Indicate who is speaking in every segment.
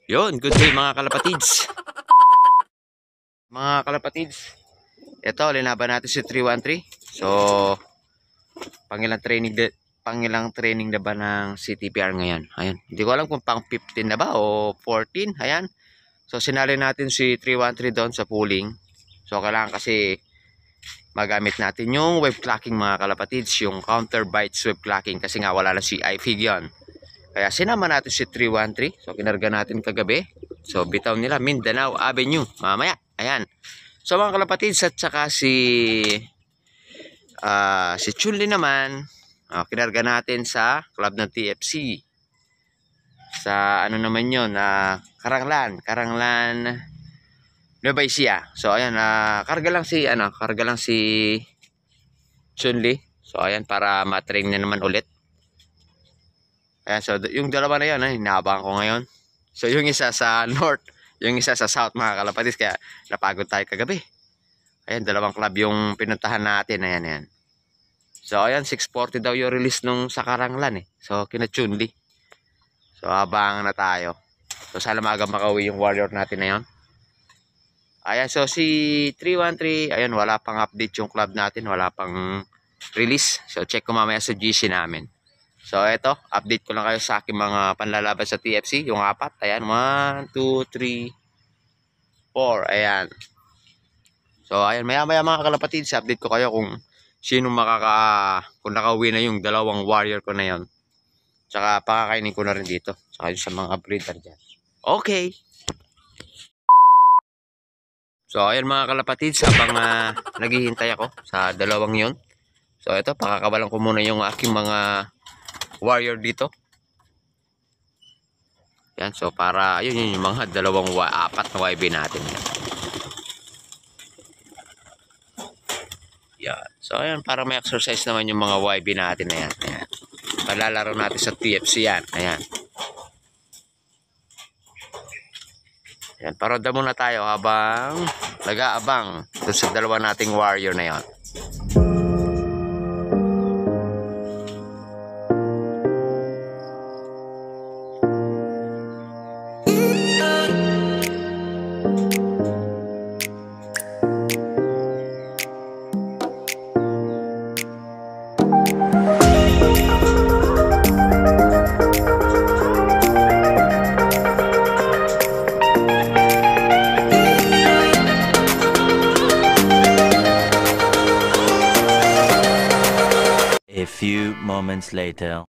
Speaker 1: Yun, good day mga kalapatids. Mga kalapatids, ito, linaban natin si 313. So, pangilang training na ba ng CTPR ngayon? Ayan, hindi ko alam kung pang 15 na ba o 14. Ayan. So, sinali natin si 313 doon sa pooling. So, kailangan kasi magamit natin yung wave clocking mga kalapatids, yung counter bites wave clocking kasi nga wala na si iFig yun. Kaya sinama natin si 313. So, kinarga natin kagabi. So, bitaw nila Mindanao Avenue mamaya. Ayan. So, mga kalapatids at saka si Chunli naman, kinarga natin sa club ng TFC. Sa ano naman yun, Karanglan, Nueva Ecija. So, ayan, karga lang si Chunli. So, ayan, para matrain na naman ulit. Ayan, so, yung dalawa na yun, hinabang ko ngayon. So, yung isa sa north, yung isa sa south, mga kalapatids. Kaya, napagod tayo kagabi. Ayan, dalawang club yung pinuntahan natin. Ayan, ayan. So, ayan, 640 daw yung release nung sa Karanglan eh. So, kina-Chunli. So, abang na tayo. So, sana maaga makauwi yung warrior natin na yun. Ayan, so si 313, ayan, wala pang update yung club natin. Wala pang release. So, check ko mamaya sa GC namin. So, eto, update ko lang kayo sa aking mga panlalaban sa TFC. Yung apat, ayan, 1, 2, 3, 4, ayan. So, ayan, maya-maya mga kalapatids, update ko kayo kung sino kung nakauwi na yung dalawang warrior ko na yon. Tsaka pakakainin ko na rin dito. Tsaka yung sa mga breeder dyan. Okay. So, ayan mga kalapatids, habang naghihintay ako sa dalawang yon. So, ito, pakakawalan ko muna yung aking mga warrior dito. Yan, so para, ayun yung mga apat na YB natin. Yan. So, ayan, para may exercise naman yung mga YB natin na yan. Ayan. Palalaro natin sa TFC yan. Ayan. Ayan, paroda muna tayo habang nag-aabang doon sa dalawa nating warrior na yan.
Speaker 2: A few moments later.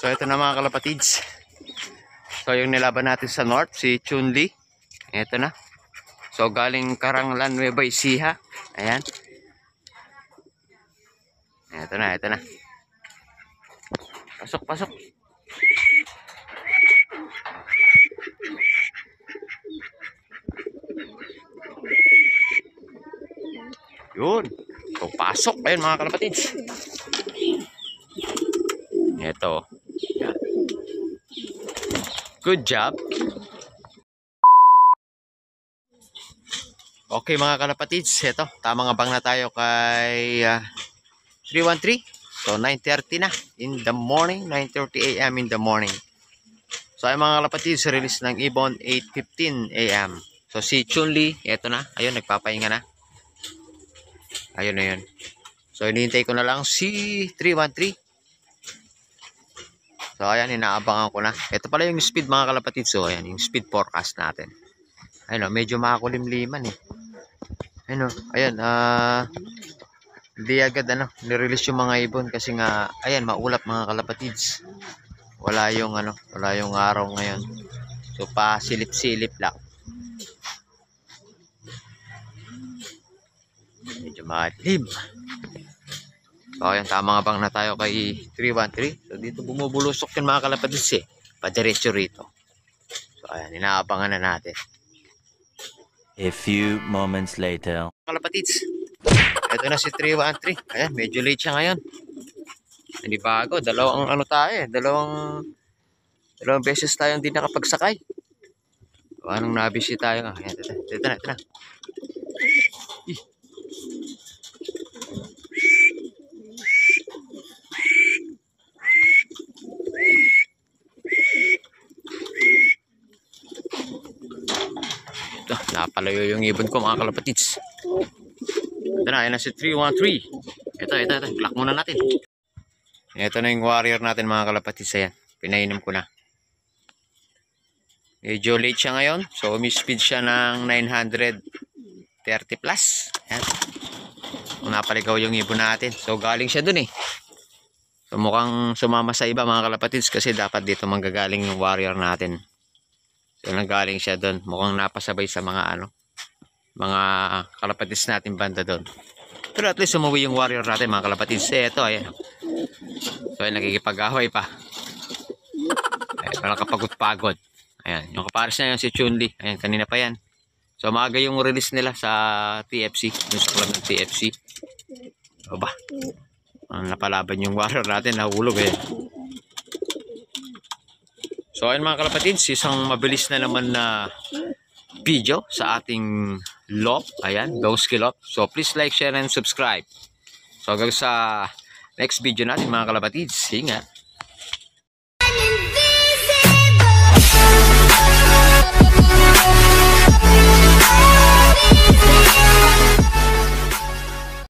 Speaker 1: So ito na mga kalapatids. So yung nilaban natin sa north, si Chunli. Ito na. So galing Karanglan, Nueva Ecija. Ayan. Ito na, ito na. Pasok, pasok. Yun. So pasok. Ayun mga kalapatids. Ito. Yan. Good job. Okay mga kalapatids, ito, tamang abang na tayo kay 313. So 9:30 na in the morning, 9:30 AM in the morning. So ay mga kalapatids, release ng Ibon 8:15 AM. So si Chunli, ito na, ayun, nagpapahinga na. Ayun na yun. So hinihintay ko na lang si 313. So ayan, inaabangan ko na. Ito pala yung speed mga kalapatids. So ayan, yung speed forecast natin. Ayun, medyo makakulimliman eh. Ayun, ayan, hindi agad nirelease yung mga ibon kasi nga, ayan, maulap mga kalapatids. Wala yung araw ngayon. So pa silip-silip lang. Medyo madilim. So ayan, tamang abang na tayo kay 313. So dito bumubulusok yung mga kalapatids eh. Padiretso rito. So ayan, inaabangan na natin.
Speaker 2: A few moments later.
Speaker 1: Kalapatids, ito na si 313. Ayan, medyo late siya ngayon. Hindi bago, dalawang beses tayong hindi nakapagsakay. So, anong nabisi tayo nga? Ayan, ito na. napalayo yung ibon ko mga kalapatids. Ito na, ayan na si 313. Ito. Clock muna natin. Ito na yung warrior natin mga kalapatids. Ayan, pinainom ko na. Medyo late siya ngayon. So, umi-speed siya ng 930 plus. Ayan. Kung napaligaw yung ibon natin. So, galing siya dun eh. So, mukhang sumama sa iba mga kalapatids kasi dapat dito manggagaling yung warrior natin. So, nanggaling siya dun. Mukhang napasabay sa mga mga kalapatids natin banda dun. Pero at least umuwi yung warrior natin mga kalapatids. Ito, ayan. So, ayan, nakikipag-away pa. Ayan, parang kapagod-pagod. Ayan, yung kapares na yun si Chun-Li. Ayan, kanina pa yan. So, maaga yung release nila sa TFC. Yung sa club ng TFC. O ba? Napalaban yung warrior natin. Nahulog eh. So, ayun mga kalapatids. Isang mabilis na naman na video sa ating loft. Ayan, Dowski Loft. So, please like, share, and subscribe. So, hanggang sa next video natin mga kalapatids. Ingat.